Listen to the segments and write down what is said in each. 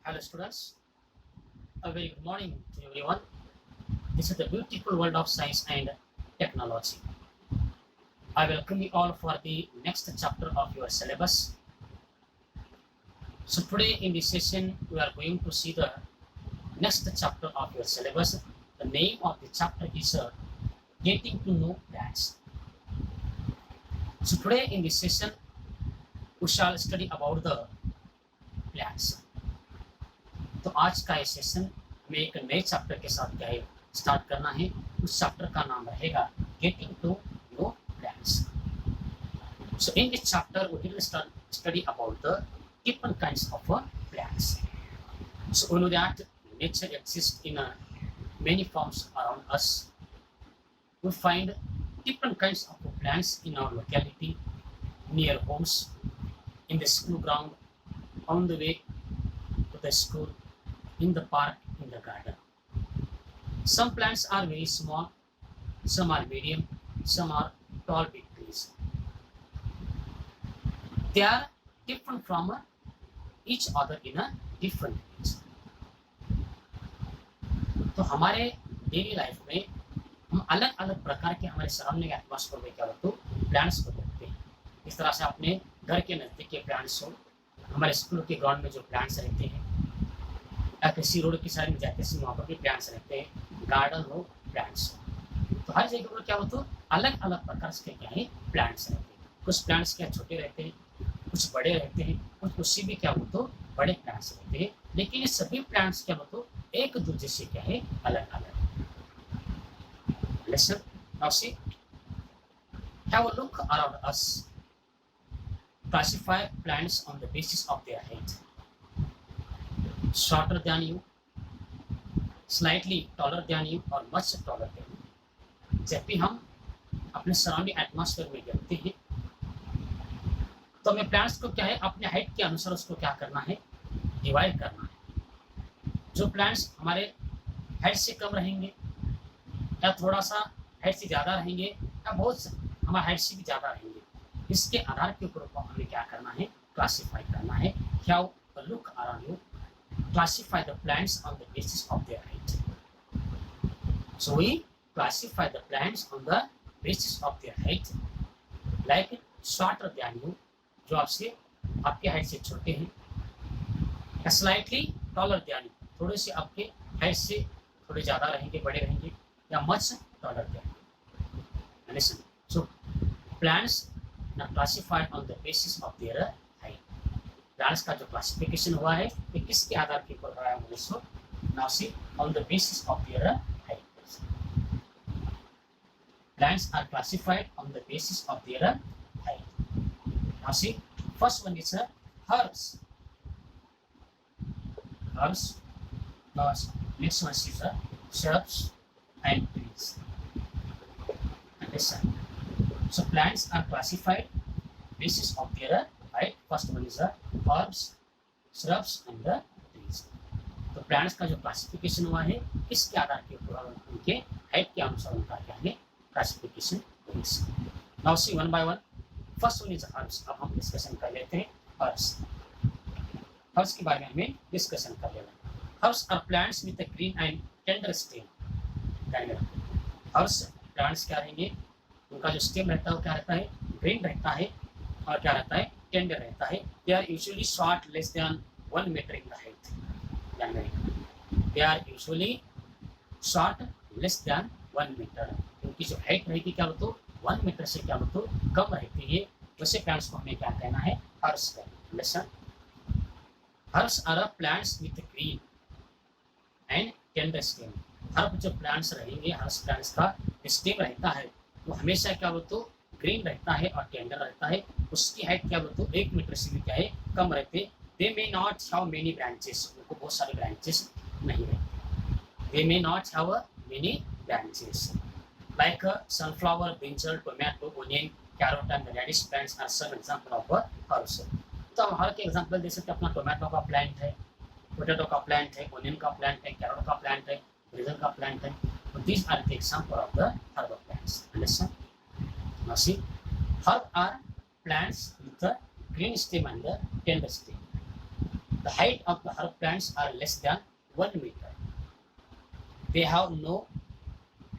Hello students, a very good morning to everyone. This is the beautiful world of science and technology. I welcome you all for the next chapter of your syllabus. So today in this session we are going to see the next chapter of your syllabus. The name of the chapter is Getting to Know Plants. So today in this session we shall study about the plants. तो आज का ये session में एक नए chapter के साथ क्या है स्टार्ट करना है। उस चैप्टर का नाम रहेगा getting to know plants. So in this chapter we will study about the different kinds of plants. So we know that nature exists in many forms around us. We find different kinds of plants in our locality, near homes, in the school ground, on the way to the school, in the park, in the garden. Some plants are very small, some are medium, some are tall big trees. They are different from each other in a different ways. तो हमारे daily life में हम अलग अलग प्रकार के हमारे surrounding atmosphere में क्या होते हैं प्लांट्स को देखते हैं। इस तरह से अपने घर के नज़दीक के प्लांट्स हो, हमारे स्कूल के ग्राउंड में जो प्लांट्स रहते हैं, या किसी रोड की साइड में जाते हैं वहाँ पर भी प्लांट्स रहते हैं, गार्डन हो प्लांट्स हो। तो हर जगह पर क्या होता है अलग अलग प्रकार के क्या है प्लांट्स रहते हैं। कुछ प्लांट्स क्या छोटे रहते हैं, कुछ बड़े रहते हैं, कुछ उससे भी क्या होता है बड़े प्लांट्स रहते हैं। लेकिन ये सभी प्लांट्स क्या होता है एक दूसरे से क्या है अलग अलग। Listen, now see, have a look around us. Classify plants on the basis of their height. Shorter than you, slightly taller than you, or much taller than you. जब भी हम अपने सराउंडिंग एटमॉस्फेयर में देखते हैं तो हमें प्लांट्स को क्या है अपने हाइट के अनुसार उसको क्या करना है डिवाइड करना है। जो प्लांट्स हमारे हाइट से कम रहेंगे या थोड़ा सा हाइट से ज़्यादा रहेंगे या बहुत हमारे हाइट से भी ज़्यादा रहेंगे, इसके आधार के ऊपर हमें क्या करना है क्लासीफाई करना है। क्या look around you, classify the plants on the basis of their height. So we classify the plants on the basis of their height. Like shorter than you, जो आपसे आपके हाइट से छोटे हैं, या slightly taller than you, थोड़े से आपके हाइट से थोड़े ज़्यादा रहेंगे, बड़े रहेंगे, या much taller than you. Listen. So plants are classified on the basis of their height. Plants का जो क्लासिफिकेशन हुआ है ये किसके आधार के ऊपर हुआ है दोस्तों? Now see on the basis of their height. Plants are classified on the basis of their height. Now see first one is herbs. Herbs. Now next one is shrubs and trees. Understand? So plants are classified basis of their height. First one is herbs, shrubs and the trees. तो plants का जो classification हुआ है किसके आधार के ऊपर उनके height के अनुसार उनका क्या है क्लासिफिकेशन होगी. Now see one by one. First one is herbs. अब हम डिस्कशन कर लेते हैं हर्ब्स. हर्ब्स के बारे में हमें डिस्कशन कर लेना. Herbs are plants with a green and tender stem. Herbs plants क्या रहेंगे, उनका जो स्टेम रहता है वो क्या रहता है ग्रीन रहता है और क्या रहता है टेंडर रहता है. They are usually short less than 1 metre in the height. They are usually short less than 1 metre. उनकी जो हाइट रहेगी क्या बोलते 1 मीटर से क्या बोलते कम रहती है. वैसे प्लांट्स को हमें क्या कहना है हर्ब्स कहना. Listen, herbs are plants with green and tender stem. Herb जो प्लांट्स रहेंगे, हर्ब्स प्लांट्स का स्टेम रहता है वो हमेशा क्या बोलते ग्रीन रहता है और टेंडर रहता है. उसकी हाइट क्या बोलते 1 मीटर से भी क्या है कम रहते. They may not have many branches. उनको बहुत सारे ब्रांचेस नहीं रहते. They may not have many branches. Like sunflower, brinjal, tomato, onion, carrot and radish plants are some example of herbs. तो हम हर के एग्जांपल दे सकते हैं. अपना टोमेटो का प्लांट है, पोटैटो का प्लांट है, ओनियन का प्लांट है, कैरोट का प्लांट है, ब्रिंजल का प्लांट है. These are the example of the herbal plants. Understand? Now see, herb are plants with the green stem and the tender stem. The height of the herb plants are less than 1 meter. They have no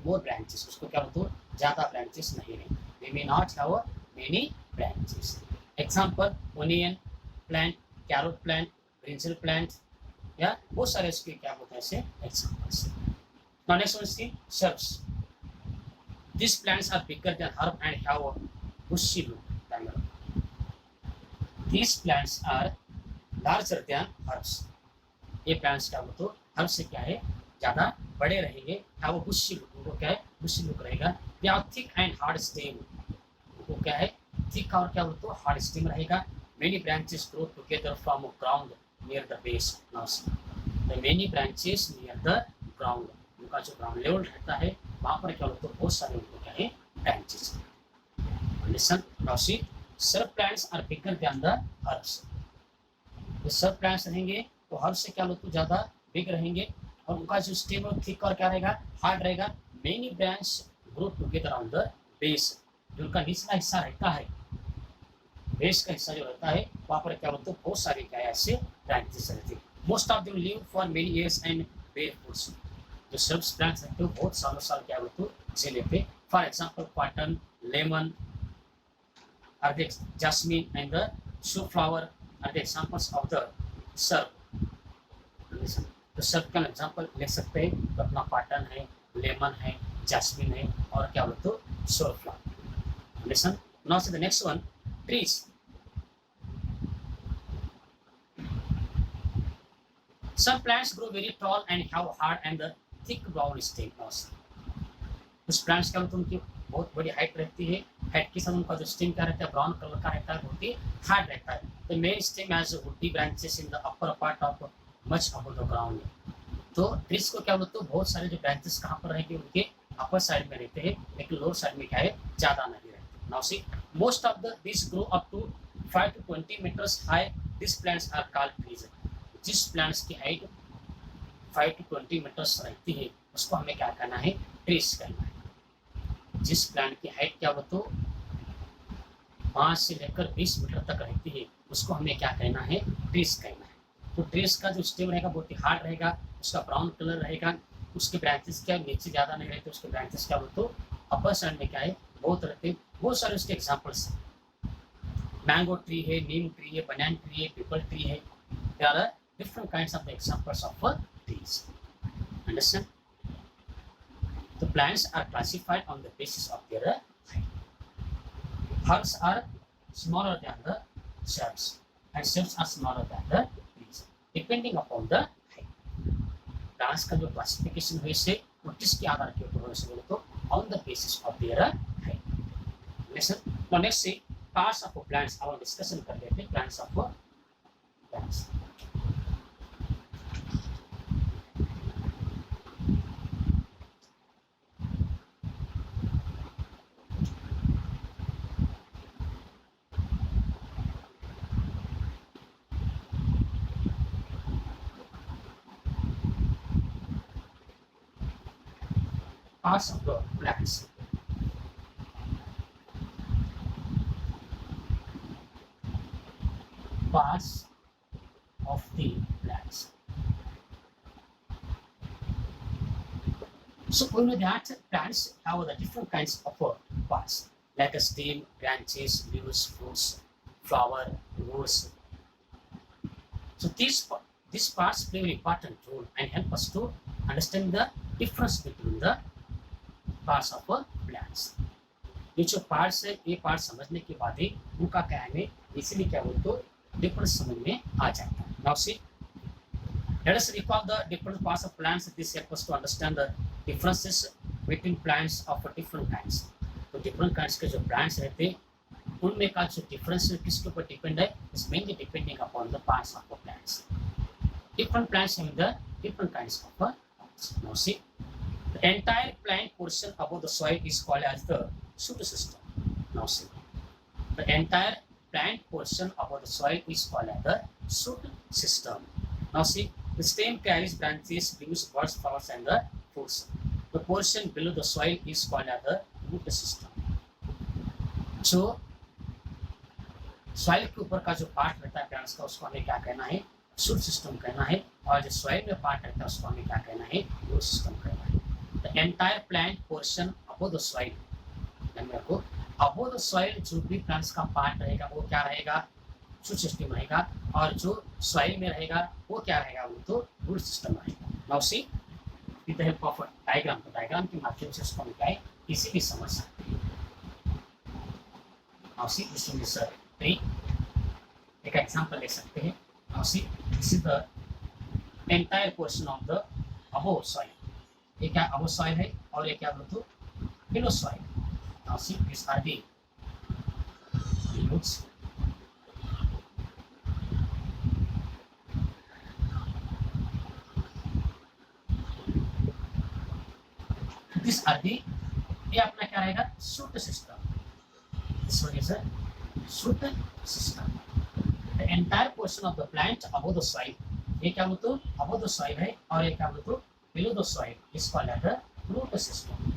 more branches. उसको क्या बोलते हो, ज्यादा branches नहीं है. They may not have many branches. Example, onion plant, carrot plant, brinjal plant, या बहुत सारे इसके क्या बोलते हैं ऐसे examples. Now next one is the shrubs. These plants are bigger than herb and have a bushy look. These plants are larger than herbs. ये plants क्या बोलते हो, herb से क्या है ज्यादा बड़े रहेंगे. have a bushy look, उनको क्या है bushy look रहेगा. They have thick and hard stem. उनको क्या है thick और क्या बोलते हो hard stem रहेगा. Many branches grow together from ground near the base. Now see, the many branches near the ground. उनका जो ग्राउंड लेवल रहता है वहाँ पर क्या बोलते हो बहुत सारे उनको क्या है branches. Listen, now see, shrub plants are bigger than the herbs. जो shrub plants रहेंगे तो herbs से क्या बोलते हो ज़्यादा big रहेंगे और उनका जो stem और thick और क्या रहेगा hard रहेगा. Many branches grow together on the base. जो उनका निचला हिस्सा रहता है, बेस का हिस्सा जो रहता है वहाँ पर क्या बोलते हो बहुत सारे क्या है ऐसे ब्रांचेस रहते हैं. Most of them live for many years and bear fruits. जो सब्स प्लांट्स रहते हो बहुत सालों साल क्या बोलते हो जी लेते. For example cotton, lemon are the jasmine and the shoe flower are the examples of the shrub. तो सर्ब का एग्जांपल ले सकते हैं तो अपना कॉटन है, लेमन है, जैस्मिन है और क्या बोलते हो show flower. Listen, now see the next one, trees. Some plants grow very tall and have hard and thick brown stems. कुछ प्लांट्स का मतलब उनकी बहुत बड़ी हाइट रहती है. हाइट के साथ उनका जो स्टेम क्या रहता है ब्राउन कलर का रहता है, बहुत ही हार्ड रहता है. The main stem has woody branches in the upper part of much above the ground. तो ट्रीज को क्या बोलते हो बहुत सारे जो ब्रांचेस कहाँ पर रहेंगे उनके अपर साइड में रहते हैं लेकिन लोअर साइड में क्या है ज्यादा नहीं रहते. Now see, most of these grow up to 5 to 20 meters high. These plants are called trees. जिस plants की height 5 to 20 meters रहती है उसको हमें क्या करना है trees करना है. जिस plant की height क्या बोलते 5 से लेकर 20 मीटर तक रहती है उसको हमें क्या कहना है trees कहना है. तो trees का जो stem रहेगा बहुत ही हार्ड रहेगा, उसका ब्राउन कलर रहेगा, उसके ब्रांचेस क्या नीचे ज़्यादा नहीं रहते, उसके ब्रांचेस क्या बोलते अपर साइड में क्या है बहुत रहते हैं. बहुत सारे उसके एग्जाम्पल्स हैं. मैंगो ट्री है, नीम ट्री है, बनाना ट्री है, पीपल ट्री है. There are different kinds of examples of trees. Understand? The plants are classified on the basis of their height. Herbs are smaller than the shrubs and shrubs are smaller than the trees depending upon the height. Plants का जो classification है इसे किसके आधार के ऊपर है बोले तो on the basis of their height. Listen. Now next see parts of plants. अब डिस्कशन कर लेते हैं plants of plants. Parts of the plants. Parts of the plants. So we know that plants have the different kinds of parts like a stem, branches, leaves, fruits, flower, roots. So these parts play an important role and help us to understand the difference between the parts of plants. ये जो parts है ये part समझने के बाद ही उनका क्या है इसलिए क्या बोलते हो डिफरेंस समझ में आ जाता है. Now see, let us recall the different parts of plants. This helps us to understand the differences between plants of different kinds. तो different kinds के जो plants रहते हैं उनमें का जो difference किसके ऊपर डिपेंड है is mainly depending upon the parts of the plants. Different plants have the different kinds of parts. Now see, the entire plant portion above the soil is called as the shoot system. Now see, the entire plant portion above the soil is called as the shoot system. Now see, the stem carries branches, leaves, buds, flowers, and the fruits. The portion below the soil is called as the root system. जो soil के ऊपर का जो part रहता है plants का उसको हमें क्या कहना है शूट सिस्टम कहना है, और जो सॉइल में पार्ट रहता है उसको हमें क्या कहना है, रूट सिस्टम कहना है। The entire plant portion above the soil, को अबव द सॉइल जो भी प्लांट्स का पार्ट रहेगा वो क्या रहेगा, शूट सिस्टम रहेगा, और जो सॉइल में रहेगा वो क्या रहेगा, वो तो रूट सिस्टम रहेगा। Now see with the help of diagram, तो डायग्राम के माध्यम से उसको हम क्या है इजीली समझ सकते हैं। Now see this is tree, एक एग्जांपल ले सकते हैं। Now see this is the entire portion of the above soil, ये क्या अबव सॉइल है और ये क्या बोलते below soil. Now see this are the roots, this are the, ये अपना क्या रहेगा, shoot system, this one is a shoot system. The entire portion of the plant above the soil, ये क्या बोलते अबव द सॉइल है, और ये क्या बोलते below the soil, is called as the root system.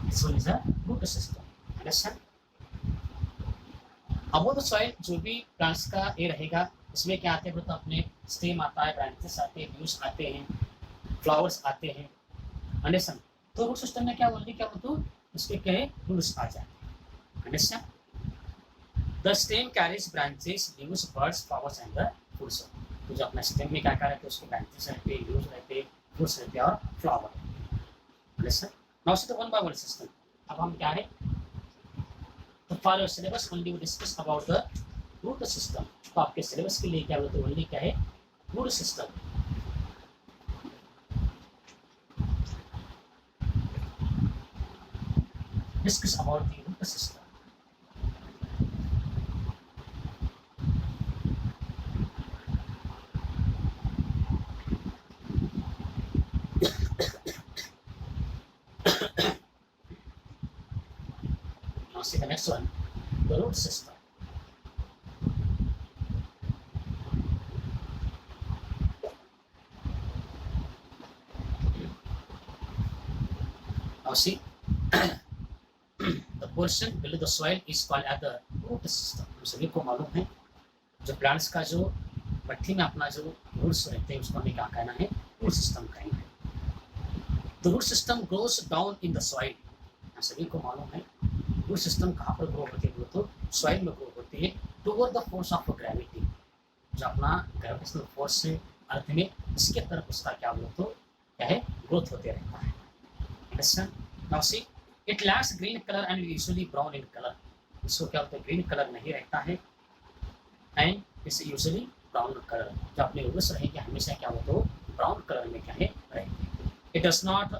This one is a root system, understand. Above the soil जो भी प्लांट्स का ये रहेगा, उसमें क्या आते हैं, अपने स्टेम आता है, ब्रांचेस आते हैं, लीव्स आते हैं, फ्लावर्स आते हैं, अंडरस्टैंड। तो रूट सिस्टम में क्या बोलते, क्या बोलते उसके क्या है, रूट्स आ जाते हैं, understand. The stem carries branches, leaves, birds, flowers and the fruits. तो जो अपना स्टेम में क्या क्या रहते हैं, उसके ब्रांचेस रहते हैं, लीव्स रहते हैं, फ्रूट्स रहते हैं और flower, understand. Now see the one by one system. अब हम क्या है, तो for your syllabus only we discuss about the root system. तो आपके सिलेबस के लिए क्या बोलते हैं, ओनली क्या है, root system. Discuss about the root system. Now see the next one, the root system. Now see the portion below the soil is called as the root system. हम सभी को मालूम है जो प्लांट्स का जो मट्टी में अपना जो रूट्स रहते हैं उसको हमें क्या कहना है, रूट सिस्टम कहना है। The root system grows down in the soil, हम सभी को मालूम है रूट सिस्टम कहाँ पर ग्रो होती है, तो सॉइल में ग्रो होती है, toward the force of gravity, जो अपना ग्रेविटेशनल फोर्स से अर्थ में इसके तरफ उसका क्या बोलते तो क्या है, ग्रोथ होते रहता है, understand. Now see it lacks green colour and usually brown in colour, इसको क्या होता है, ग्रीन कलर नहीं रहता है and it's usually brown colour, जो अपने रूट्स रहेंगे हमेशा क्या होता है, ब्राउन कलर में क्या है रहेंगे। It does not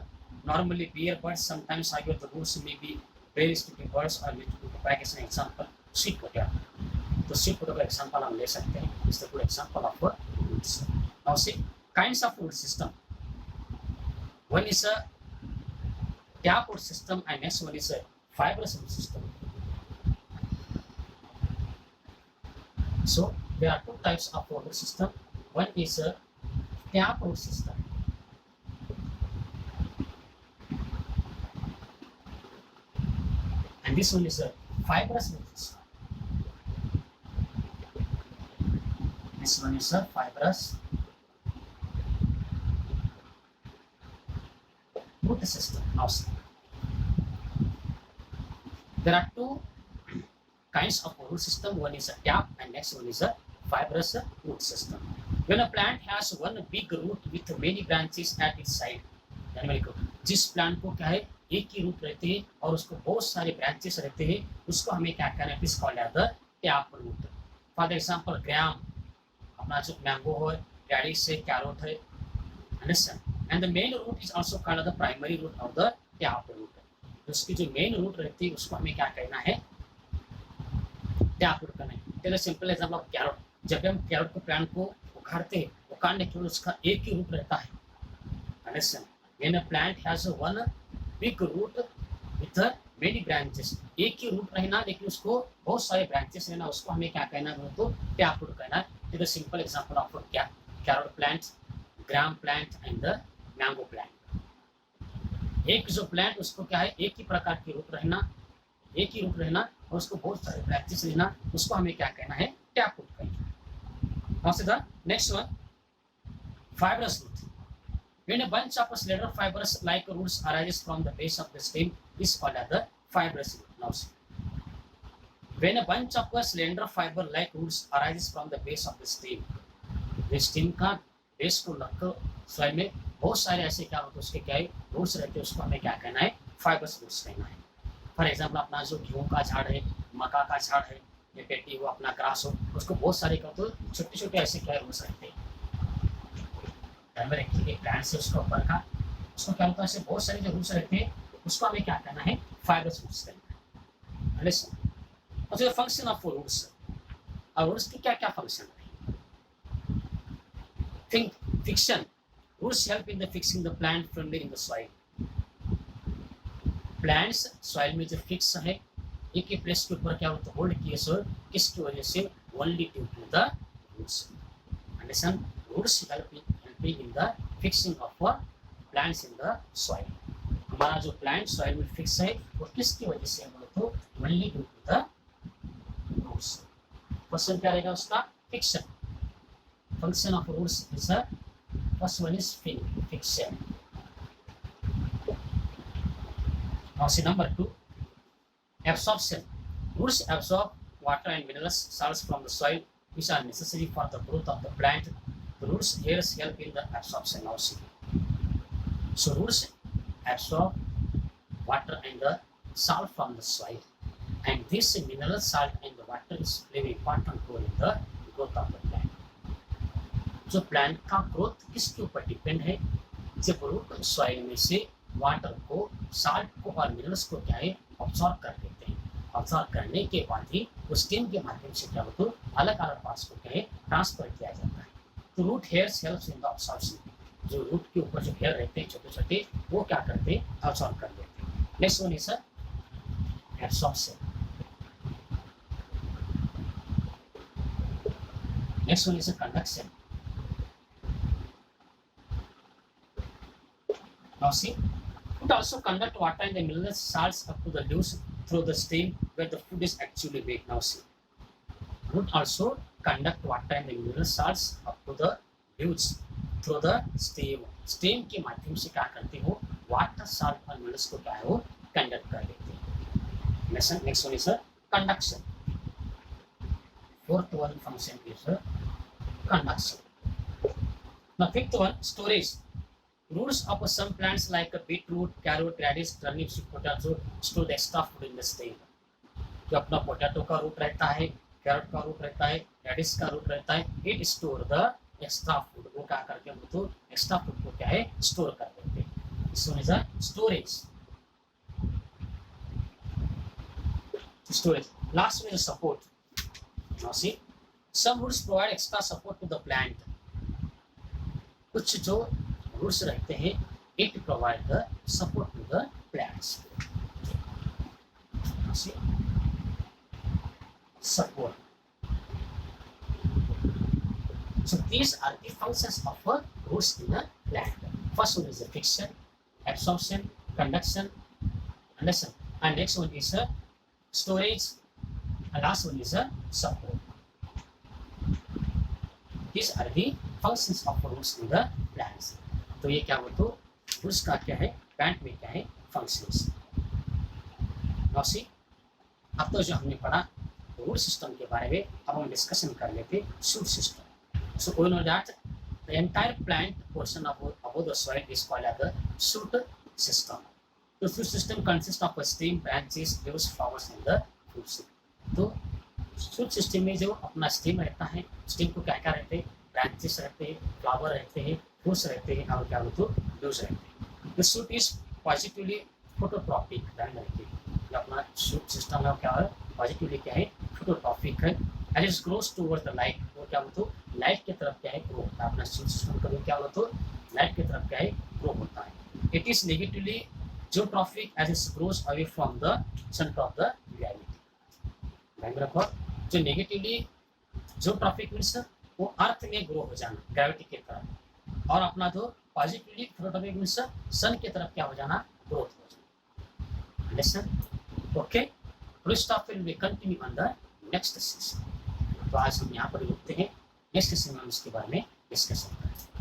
normally bear birds, sometimes however the roots may be very sticky birds और विच एग्जांपल स्वीट पोटैटो। तो स्वीट पोटैटो का एग्जांपल हम ले सकते हैं, it's the good example of roots. Now see kinds of root system, one is a tap root system and next one is a fibrous root system. So there are two types of root system. One is a tap root system and this one is a fibrous root system. This one is a fibrous root system. Now see, there are two kinds of root system. One is a tap and next one is a fibrous root system. When a plant has one big root with many branches at its side, जिस plant को क्या है एक ही root रहते हैं और उसको बहुत सारे ब्रांचेस रहते हैं, उसको हमें क्या कहना है, this called as the tap root. For example gram, अपना जो मैंगो है, रेडिश है, कैरोट है, understand. And the main root is also called the primary root of the tap root. उसकी जो मेन रूट रहती है उसको हमें क्या कहना है, टैप रूट कहना है। Take a simple example of carrot, जब हम कैरोट को प्लांट को उखाड़ते हैं, उखाड़ने के बाद उसका एक ही रूट रहता है, understand. When a plant has one big root with many branches, एक ही रूट रहना लेकिन उसको बहुत सारे ब्रांचेस रहना, उसको हमें क्या कहना है, तो टैप रूट कहना है। Take a simple example of carrot plant, gram plant and the mango plant. एक जो प्लांट उसको क्या है, एक ही प्रकार की रूट रहना, एक ही रूट रहना और उसको बहुत सारे ब्रांचेस रहना, उसको हमें क्या कहना है, टैप रूट कहेंगे। Now see the next one, fibrous root. When a bunch of slender fibers like roots arises from the base of the stem is called as the fibrous root. Now see, when a bunch of slender fiber like roots arises from the base of the stem, the stem का base को लगकर स्वयं में बहुत सारे ऐसे क्या होते हैं उसके क्या है रूट्स रहते हैं, उसको हमें क्या कहना है, फाइबरस रूट्स कहना है। फॉर एग्जाम्पल अपना जो गेहूँ का झाड़ है, मक्का का झाड़ है, ये पेटी हो, अपना ग्रास हो, उसको बहुत सारे क्या होते हैं छोटे छोटे ऐसे क्या रूट्स रहते हैं। एक प्लांट से उसके ऊपर का उसको क्या होता है, ऐसे बहुत सारे जो रूट्स रहते हैं उसको हमें क्या कहना है, फाइबरस रूट्स कहना है। और जो फंक्शन ऑफ रूट्स, और रूट्स की क्या क्या फंक्शन है। Fiction. Roots help in the fixing the plant firmly in the soil. Plants soil में जो फिक्स है एक ही प्लेस के ऊपर क्या होता है, होल्ड किए सो किसकी वजह से, only due to the roots. Understand, roots helping in the fixing of plants in the soil. हमारा जो प्लांट सॉइल में फिक्स है वो किसकी वजह से है, तो only due to the roots. Question क्या रहेगा उसका, function. Function of roots is a first one is fiction. Now see number 2, absorption. Roots absorb water and minerals salts from the soil which are necessary for the growth of the plant. The roots hairs help in the absorption. Now see, so roots absorb water and the salt from the soil, and this mineral salt and the water is play an important role in the growth of the plant. जो plant का growth किसके ऊपर depend है, जब root soil में से water को, salt को और मिनरल्स को क्या है ऑब्जॉर्व कर लेते हैं। ऑब्जॉर्व करने के बाद ही उस स्टेम के माध्यम से क्या होता है अलग अलग पार्ट्स को क्या है ट्रांसफर किया जाता है। तो root hairs helps in the absorption. जो रूट के ऊपर जो हेयर रहते हैं छोटे छोटे, वो क्या करते हैं, ऑब्जॉर्व कर लेते हैं। Next one is absorption. Next one is conduction. Now see, it also conduct water and the mineral salts up to the leaves through the stem where the food is actually made. Now see, root also conduct water and the mineral salts up to the leaves through the stem. Stem के माध्यम से क्या करते हो, water, salt और minerals को क्या है वो कंडक्ट कर लेते हैं। Next one is conduction. Fourth one function is conduction. Now fifth one, storage. Roots of some plants like beetroot, carrot, radish, turnips, potato store the extra food in the stem. जो अपना potato का root रहता है, carat का root रहता है, reddish का root रहता है, it store the extra food. वो क्या करके हम तो एक्स्ट्रा फूड को क्या है स्टोर कर देते हैं। This one is a storage. Storage. Last one is support. Now see, some roots provide extra support to the plant. कुछ जो रूट्स रहते हैं, it provide the support to the plants. Support. So these are the functions of roots in a plant. First one is the fiction, absorption, conduction, conduction, and next one is storage, and last one is support. These are the functions of roots in the plants. तो ये क्या हो, तो roots का क्या है, plant में क्या है फंक्शंस। नाउ सी, अब तो जो हमने पढ़ा रूट सिस्टम के बारे में, अब हम डिस्कशन कर लेते shoot system. So we know that the entire plant portion of above the soil is called as the shoot system. तो shoot system consist of stem, branches, leaves, flowers and the fruits. तो shoot system में जो अपना stem रहता है, stem को क्या क्या रहते हैं, ब्रांचेस रहते हैं, फ्लावर रहते हैं, फ्रूट्स रहते हैं और क्या होते हैं लीव्स रहते हैं। The shoot is positively phototropic. ध्यान रखिए, जो अपना शूट सिस्टम है क्या है, पॉजिटिवली क्या है, फोटोट्रॉपिक है। As it grows towards the light, वो क्या होता है लाइट की तरफ क्या है ग्रो होता है। अपना शूट सिस्टम कभी क्या होता है लाइट की तरफ क्या है ग्रो होता है। It is negatively geotropic as it grows away from the centre of the gravity. ध्यान रखो, जो नेगेटिवली जियोट्रॉपिक मीन्स वो अर्थ में ग्रो हो जाना, ग्रेविटी की तरफ, और अपना जो पॉजिटिवली फोटोट्रॉपिक मीन्स सन की तरफ क्या हो जाना, ग्रोथ हो जाना। Understand? Okay, full stop will be continue on the next session. तो आज हम यहाँ पर रुकते हैं, नेक्स्ट सेशन में हम इसके बारे में डिस्कशन करेंगे।